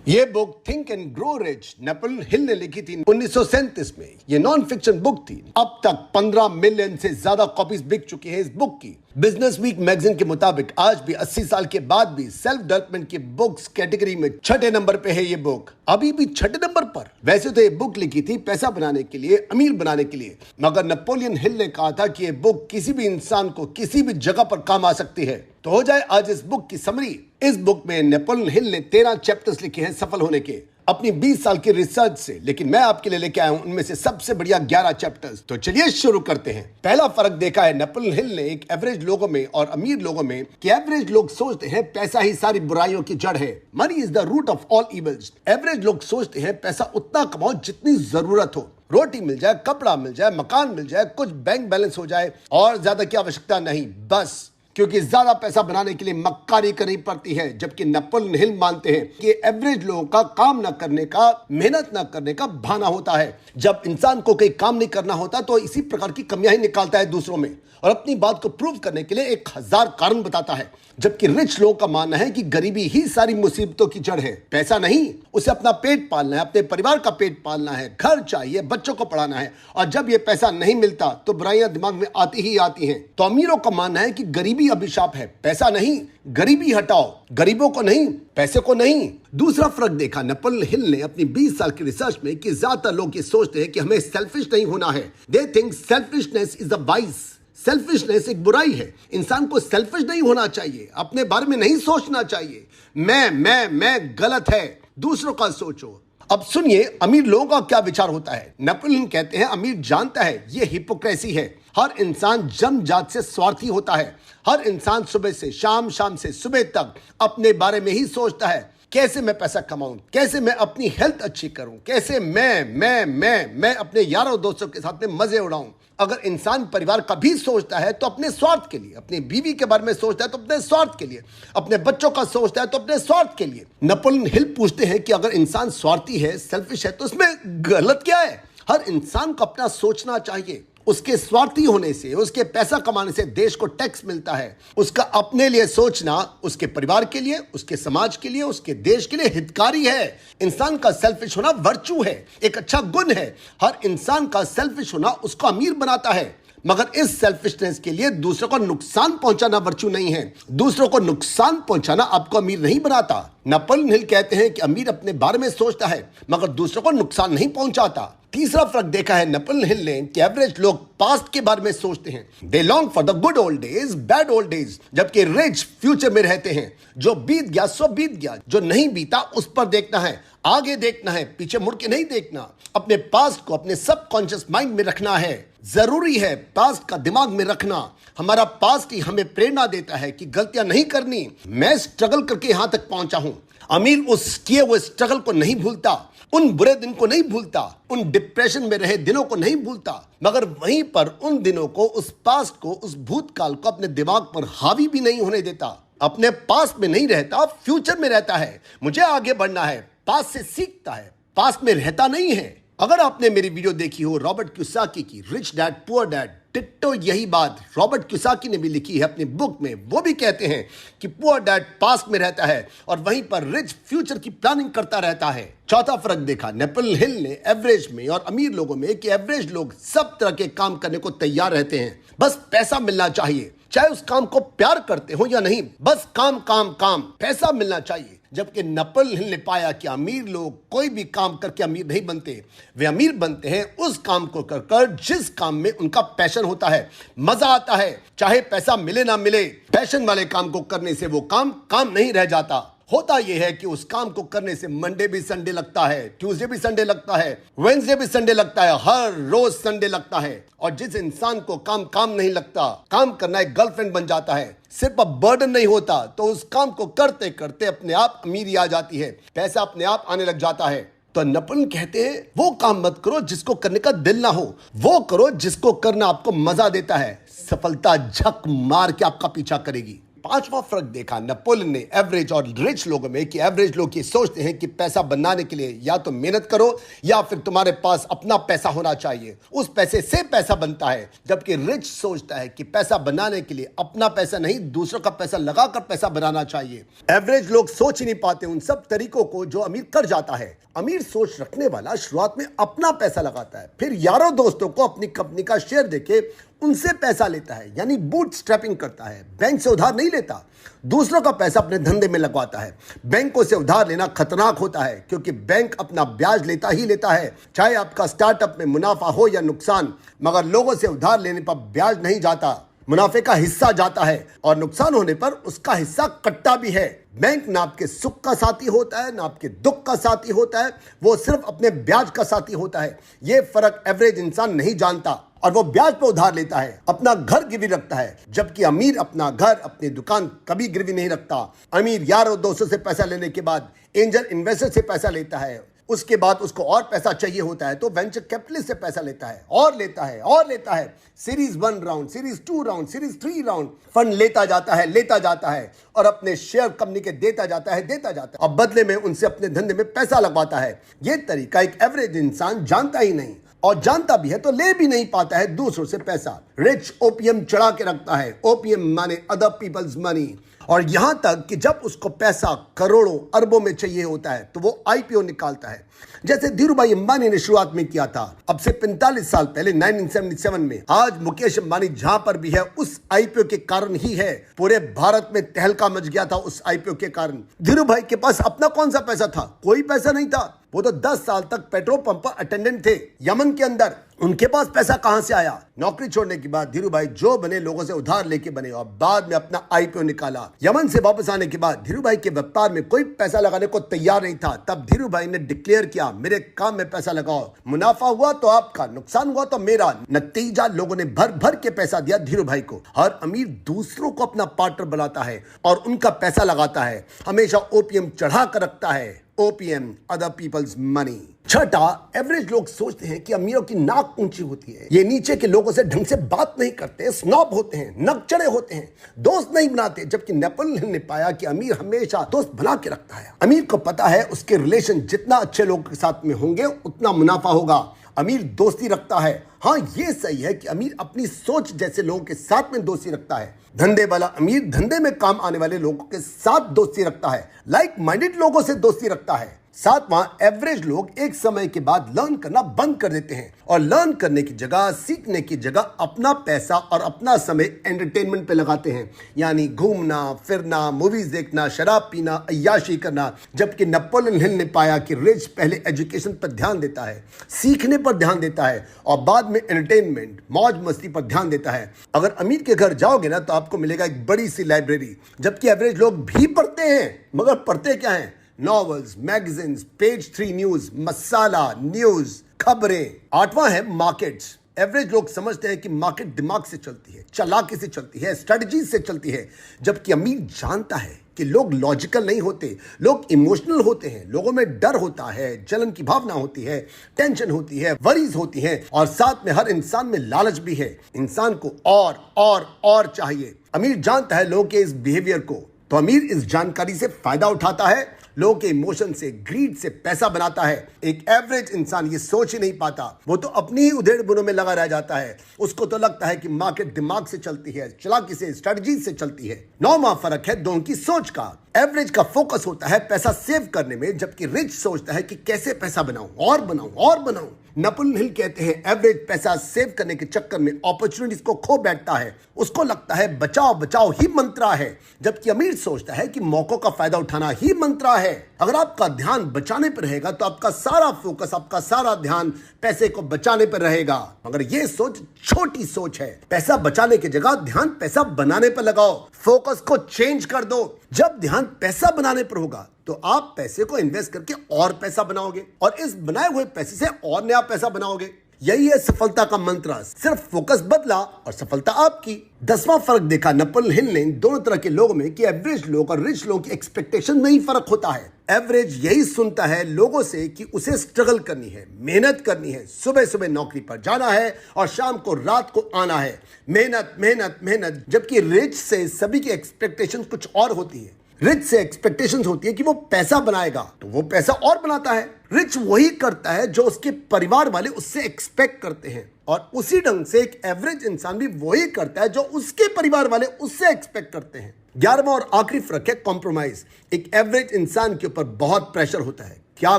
ये book think and grow rich Napoleon Hill ने लिखी थी 1937 में। ये नॉन फिक्शन बुक थी। अब तक 15 मिलियन से ज्यादा कॉपीज बिक चुकी है इस बुक की। बिजनेस वीक मैगजीन के मुताबिक आज भी 80 साल के बाद भी सेल्फ डेवलपमेंट की बुक्स कैटेगरी में 6ठे नंबर पे है ये बुक। अभी भी 6ठे नंबर पर। वैसे तो ये बुक लिखी थी पैसा बनाने के लिए, अमीर बनाने के लिए, मगर नेपोलियन हिल ने कहा था कि ये बुक किसी भी इंसान को किसी भी जगह पर काम आ सकती है। तो हो जाए आज इस बुक की समरी। इस बुक में नेपोलियन हिल ने 13 चैप्टर्स लिखे हैं सफल होने के अपनी 20 साल की रिसर्च से, लेकिन मैं आपके लिए लेके आया हूं उनमें से सबसे बढ़िया 11 चैप्टर्स। तो चलिए शुरू करते हैं। पहला फर्क देखा है नेपोलियन हिल ने एक एवरेज लोगों में और अमीर लोगों में कि एवरेज लोग सोचते हैं पैसा ही सारी बुराइयों की जड़ है। Money is the root of all evils. Average लोग सोचते हैं पैसा उतना कमाओ जितनी जरूरत हो, रोटी मिल जाए, कपड़ा मिल जाए, मकान मिल जाए, कुछ बैंक बैलेंस हो जाए और ज्यादा की आवश्यकता नहीं, बस। क्योंकि ज्यादा पैसा बनाने के लिए मक्कारी करनी पड़ती है। जबकि नेपोलियन हिल मानते हैं कि एवरेज लोगों का काम न करने का, मेहनत न करने का बहाना होता है। जब इंसान को कोई काम नहीं करना होता तो इसी प्रकार की कमियां ही निकालता है दूसरों में और अपनी बात को प्रूव करने के लिए 1000 कारण बताता है। जबकि रिच लोगों का मानना है कि गरीबी ही सारी मुसीबतों की जड़ है। पैसा नहीं, उसे अपना पेट पालना है, अपने परिवार का पेट पालना है, घर चाहिए, बच्चों को पढ़ाना है। और जब ये पैसा नहीं मिलता तो बुराइयां दिमाग में आती ही आती हैं। तो अमीरों का मानना है कि गरीबी अभिशाप है, पैसा नहीं, गरीबी हटाओ, गरीबों को नहीं, पैसे को नहीं। दूसरा फर्क देखा नेपोलियन हिल ने अपनी 20 साल की रिसर्च में कि ज्यादातर लोग ये सोचते हैं कि हमें सेल्फिश नहीं होना है। They think selfishness is the vice. Selfishness एक बुराई है। इंसान को सेल्फिश नहीं होना चाहिए, अपने बारे में नहीं सोचना चाहिए। मैं गलत है, दूसरों का सोचो। अब सुनिए अमीर लोगों का क्या विचार होता है। नेपोलियन कहते हैं अमीर जानता है ये हिपोक्रेसी है। हर इंसान जन्मजात से स्वार्थी होता है। हर इंसान सुबह से शाम, शाम से सुबह तक अपने बारे में ही सोचता है। कैसे मैं पैसा कमाऊं, कैसे मैं अपनी हेल्थ अच्छी करूं, कैसे मैं अपने यारों दोस्तों के साथ में मजे उड़ाऊं। अगर इंसान परिवार का भी सोचता है तो अपने स्वार्थ के लिए, अपनी बीवी के बारे में सोचता है तो अपने स्वार्थ के लिए, अपने बच्चों का सोचता है तो अपने स्वार्थ के लिए। नेपोलियन हिल पूछते हैं कि अगर इंसान स्वार्थी है, सेल्फिश है, तो उसमें गलत क्या है? हर इंसान को अपना सोचना चाहिए। उसके स्वार्थी होने से, उसके पैसा कमाने से देश को टैक्स मिलता है। उसका अपने लिए सोचना उसके परिवार के लिए, उसके समाज के लिए, उसके देश के लिए हितकारी है। इंसान का सेल्फिश होना वर्चू है, एक अच्छा गुण है। हर इंसान का सेल्फिश होना उसको अमीर बनाता है। मगर इस सेल्फिशनेस के लिए दूसरों को नुकसान पहुंचाना वर्चू नहीं है। दूसरों को नुकसान पहुंचाना आपको अमीर नहीं बनाता। नेपोलियन हिल कहते हैं कि अमीर अपने बारे में सोचता है मगर दूसरों को नुकसान नहीं पहुंचाता। तीसरा फर्क देखा है नेपोलियन हिल ने कि एवरेज लोग पास्ट के बारे में सोचते हैं। They long for the good old days, bad old days. जबकि रिच फ्यूचर में रहते हैं। जो बीत गया सो बीत गया, जो नहीं बीता उस पर देखना है, आगे देखना है, पीछे मुड़ के नहीं देखना। अपने पास्ट को अपने सबकॉन्शियस माइंड में रखना है। जरूरी है पास्ट का दिमाग में रखना। हमारा पास्ट ही हमें प्रेरणा देता है कि गलतियां नहीं करनी। मैं स्ट्रगल करके यहां तक पहुंचा हूं। अमीर उस किए हुए स्ट्रगल को नहीं भूलता, उन बुरे दिन को नहीं भूलता, उन डिप्रेशन में रहे दिनों को नहीं भूलता, मगर वहीं पर उन दिनों को, उस पास्ट को, उस भूतकाल को अपने दिमाग पर हावी भी नहीं होने देता। अपने पास्ट में नहीं रहता, फ्यूचर में रहता है। मुझे आगे बढ़ना है, पास्ट से सीखता है, पास्ट में रहता नहीं है। अगर आपने मेरी वीडियो देखी हो रॉबर्ट कियोसाकी की rich dad poor dad, ditto यही बात रॉबर्ट कियोसाकी ने भी लिखी है अपनी बुक में। वो भी कहते हैं कि पुअर डैड पास्ट में रहता है और वहीं पर रिच फ्यूचर की प्लानिंग करता रहता है। चौथा फर्क देखा नेपोलियन हिल ने एवरेज में और अमीर लोगों में कि एवरेज लोग सब तरह के काम करने को तैयार रहते हैं। बस पैसा मिलना चाहिए, चाहे उस काम को प्यार करते हो या नहीं, बस काम काम काम, पैसा मिलना चाहिए। जबकि नेपोलियन हिल ने पाया कि अमीर लोग कोई भी काम करके अमीर नहीं बनते। वे अमीर बनते हैं उस काम को कर जिस काम में उनका पैशन होता है, मजा आता है। चाहे पैसा मिले ना मिले, पैशन वाले काम को करने से वो काम नहीं रह जाता। होता यह है कि उस काम को करने से मंडे भी संडे लगता है, ट्यूसडे भी संडे लगता है, वेडनेसडे भी संडे लगता है, हर रोज संडे लगता है। और जिस इंसान को काम नहीं लगता, काम करना एक गर्लफ्रेंड बन जाता है, सिर्फ अब बर्डन नहीं होता, तो उस काम को करते करते अपने आप अमीरी आ जाती है, पैसा अपने आप आने लग जाता है। तो नेपोलियन कहते हैं वो काम मत करो जिसको करने का दिल ना हो, वो करो जिसको करना आपको मजा देता है। सफलता झक मार के आपका पीछा करेगी। पांचवा फर्क देखा नेपोलियन ने एवरेज और रिच लोगों में कि एवरेज लोग ये सोचते हैं कि पैसा बनाने के लिए या तो मेहनत करो या फिर तुम्हारे पास अपना पैसा होना चाहिए, उस पैसे से पैसा बनता है। जबकि रिच सोचता है कि पैसा बनाने के लिए अपना पैसा नहीं, दूसरों का पैसा लगाकर पैसा बनाना चाहिए। एवरेज लोग सोच ही नहीं पाते उन सब तरीकों को जो अमीर कर जाता है। अमीर सोच रखने वाला शुरुआत में अपना पैसा लगाता है, फिर यारों दोस्तों को अपनी कंपनी का शेयर देके उनसे पैसा लेता है, यानी बूट स्ट्रैपिंग करता है। बैंक से उधार नहीं लेता, दूसरों का पैसा अपने धंधे में लगवाता है। बैंकों से उधार लेना खतरनाक होता है क्योंकि बैंक अपना ब्याज लेता ही लेता है, चाहे आपका स्टार्टअप में मुनाफा हो या नुकसान। मगर लोगों से उधार लेने पर ब्याज नहीं जाता, मुनाफे का हिस्सा जाता है और नुकसान होने पर उसका हिस्सा कटता भी है। बैंक ना आपके सुख का साथी होता है ना आपके दुख का साथी होता है, वो सिर्फ अपने ब्याज का साथी होता है। ये फर्क एवरेज इंसान नहीं जानता और वो ब्याज पर उधार लेता है, अपना घर गिरवी रखता है। जबकि अमीर अपना घर, अपनी दुकान कभी गिरवी नहीं रखता। अमीर यारों दोस्तों से पैसा लेने के बाद एंजल इन्वेस्टर से पैसा लेता है, उसके बाद उसको और पैसा चाहिए होता है तो वेंचर कैपिटलिस्ट से पैसा लेता है और लेता है और लेता है। Series 1 round, series 2 round, series 3 round, fund लेता जाता है और अपने शेयर कंपनी के देता जाता है और बदले में उनसे अपने धंधे में पैसा लगवाता है। यह तरीका एक एवरेज इंसान जानता ही नहीं, और जानता भी है तो ले भी नहीं पाता है दूसरों से पैसा। रिच ओपीएम चढ़ा के रखता है, ओपीएम माने अदर पीपल्स मनी। और यहां तक कि जब उसको पैसा करोड़ों अरबों में चाहिए होता है तो वो आईपीओ निकालता है, जैसे धीरूभाई अंबानी ने शुरुआत में किया था अब से 45 साल पहले 1977 में। आज मुकेश अंबानी जहां पर भी है उस आईपीओ के कारण ही है। पूरे भारत में तहलका मच गया था उस आईपीओ के कारण। धीरूभाई के पास अपना कौन सा पैसा था? कोई पैसा नहीं था। वो तो 10 साल तक पेट्रोल पंप पर अटेंडेंट थे यमन के अंदर। उनके पास पैसा कहां से आया? नौकरी छोड़ने के बाद धीरूभाई जो बने लोगों से उधार लेके बने और बाद में अपना आईपीओ निकाला। यमन से वापस आने के बाद धीरूभाई के व्यापार में कोई पैसा लगाने को तैयार नहीं था। तब धीरूभाई ने डिक्लेयर किया, मेरे काम में पैसा लगाओ, मुनाफा हुआ तो आपका, नुकसान हुआ तो मेरा। नतीजा लोगों ने भर भर के पैसा दिया धीरूभाई को। हर अमीर दूसरों को अपना पार्टनर बनाता है और उनका पैसा लगाता है, हमेशा ओपीएम चढ़ा कर रखता है। OPM, other people's money. छठा, एवरेज लोग सोचते हैं कि अमीरों की नाक ऊंची होती है, ये नीचे के लोगों से ढंग से बात नहीं करते, स्नॉब होते हैं, नकचड़े होते हैं, दोस्त नहीं बनाते। जबकि नेपोलियन ने पाया कि अमीर हमेशा दोस्त बना के रखता है। अमीर को पता है उसके रिलेशन जितना अच्छे लोगों के साथ में होंगे उतना मुनाफा होगा। अमीर दोस्ती रखता है। हाँ, ये सही है कि अमीर अपनी सोच जैसे लोगों के साथ में दोस्ती रखता है। धंधे वाला अमीर धंधे में काम आने वाले लोगों के साथ दोस्ती रखता है, लाइक माइंडेड लोगों से दोस्ती रखता है। सातवां, एवरेज लोग एक समय के बाद लर्न करना बंद कर देते हैं और लर्न करने की जगह, सीखने की जगह अपना पैसा और अपना समय एंटरटेनमेंट पे लगाते हैं, यानी घूमना फिरना, मूवीज देखना, शराब पीना, अय्याशी करना। जबकि नेपोलियन हिल ने पाया कि रिच पहले एजुकेशन पर ध्यान देता है, सीखने पर ध्यान देता है और बाद में एंटरटेनमेंट, मौज मस्ती पर ध्यान देता है। अगर अमीर के घर जाओगे ना तो आपको मिलेगा एक बड़ी सी लाइब्रेरी, जबकि एवरेज लोग भी पढ़ते हैं, मगर पढ़ते क्या है? नॉवेल्स, मैगजीन्स, पेज 3 न्यूज, मसाला न्यूज, खबरें। आठवां है मार्केट्स। एवरेज लोग समझते हैं कि मार्केट दिमाग से चलती है, चालाकी से चलती है, स्ट्रेटजी से चलती है। जबकि अमीर जानता है कि लोग लॉजिकल नहीं होते, लोग इमोशनल होते हैं। लोगों में डर होता है, जलन की भावना होती है, टेंशन होती है, वरीज होती है और साथ में हर इंसान में लालच भी है। इंसान को और चाहिए। अमीर जानता है लोगों के इस बिहेवियर को, तो अमीर इस जानकारी से फायदा उठाता है, लोगों के इमोशन से, ग्रीड से पैसा बनाता है। एक एवरेज इंसान ये सोच ही नहीं पाता, वो तो अपनी ही उधेड़ बुनों में लगा रह जाता है। उसको तो लगता है कि मार्केट दिमाग से चलती है, चालाकी से, स्ट्रेटजी से चलती है। नौवां फर्क है दोनों की सोच का। एवरेज का फोकस होता है पैसा सेव करने में, जबकि रिच सोचता है कि कैसे पैसा बनाऊं और बनाऊं। नेपोलियन हिल कहते हैं एवरेज पैसा सेव करने के चक्कर में अपॉर्चुनिटीज को खो बैठता है, उसको लगता है बचाओ ही मंत्रा है। जबकि अमीर सोचता है कि मौकों का फायदा उठाना ही मंत्रा है। अगर आपका ध्यान बचाने पर रहेगा तो आपका सारा फोकस, आपका सारा ध्यान पैसे को बचाने पर रहेगा। मगर यह सोच छोटी सोच है। पैसा बचाने की जगह ध्यान पैसा बनाने पर लगाओ, फोकस को चेंज कर दो। जब ध्यान पैसा बनाने पर होगा तो आप पैसे को इन्वेस्ट करके और पैसा बनाओगे और इस बनाए हुए पैसे से और नया पैसा बनाओगे। यही है सफलता का मंत्र, सिर्फ फोकस बदला और सफलता आपकी। 10वां फर्क देखा नेपोलियन हिल ने दोनों तरह के लोगों में कि एवरेज लोग और रिच लोगों की एक्सपेक्टेशन में ही फर्क होता है। एवरेज यही सुनता है लोगों से कि उसे स्ट्रगल करनी है, मेहनत करनी है, सुबह सुबह नौकरी पर जाना है और शाम को रात को आना है, मेहनत मेहनत मेहनत। जबकि रिच से सभी की एक्सपेक्टेशन कुछ और होती है। रिच से एक्सपेक्टेशंस होती है कि वो पैसा बनाएगा, तो वो पैसा और बनाता है। रिच वही करता है जो उसके परिवार वाले उससे एक्सपेक्ट करते हैं, और उसी ढंग से एक एवरेज इंसान भी वही करता है जो उसके परिवार वाले उससे एक्सपेक्ट करते हैं। 11वां और आखिरी फर्क है कॉम्प्रोमाइज। एक एवरेज इंसान के ऊपर बहुत प्रेशर होता है, क्या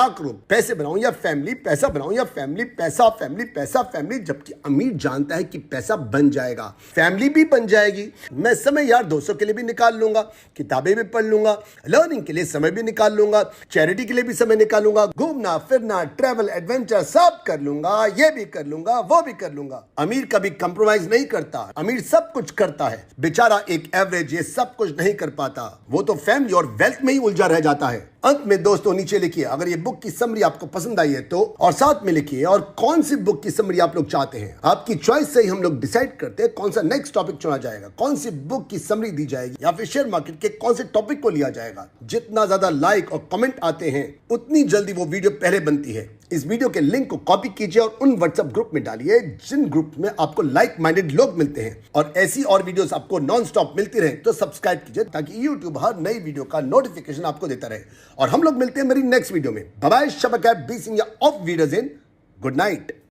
करूं, पैसे बनाऊं या फैमिली, पैसा बनाऊं या फैमिली, पैसा फैमिली, पैसा फैमिली। जबकि अमीर जानता है कि पैसा बन जाएगा, फैमिली भी बन जाएगी, मैं समय यार दोस्तों के लिए भी निकाल लूंगा, किताबें भी पढ़ लूंगा, लर्निंग के लिए समय भी निकाल लूंगा, चैरिटी के लिए भी समय निकालूंगा, घूमना फिरना ट्रैवल एडवेंचर सब कर लूंगा, ये भी कर लूंगा, वो भी कर लूंगा। अमीर कभी कंप्रोमाइज नहीं करता, अमीर सब कुछ करता है। बेचारा एक एवरेज ये सब कुछ नहीं कर पाता, वो तो फैमिली और वेल्थ में ही उलझा रह जाता है। अंत में दोस्तों नीचे लिखिए अगर ये बुक की समरी आपको पसंद आई है तो, और साथ में लिखिए और कौन सी बुक की समरी आप लोग चाहते हैं। आपकी चॉइस से ही हम लोग डिसाइड करते हैं कौन सा नेक्स्ट टॉपिक चुना जाएगा, कौन सी बुक की समरी दी जाएगी, या फिर शेयर मार्केट के कौन से टॉपिक को लिया जाएगा। जितना ज्यादा लाइक और कमेंट आते हैं उतनी जल्दी वो वीडियो पहले बनती है। इस वीडियो के लिंक को कॉपी कीजिए और उन व्हाट्सएप ग्रुप में डालिए जिन ग्रुप में आपको लाइक माइंडेड लोग मिलते हैं। और ऐसी और वीडियोस आपको नॉन स्टॉप मिलती रहे तो सब्सक्राइब कीजिए ताकि यूट्यूब हर नई वीडियो का नोटिफिकेशन आपको देता रहे। और हम लोग मिलते हैं मेरी नेक्स्ट वीडियो में। बाय बाय, शब B Singh of videos in good night.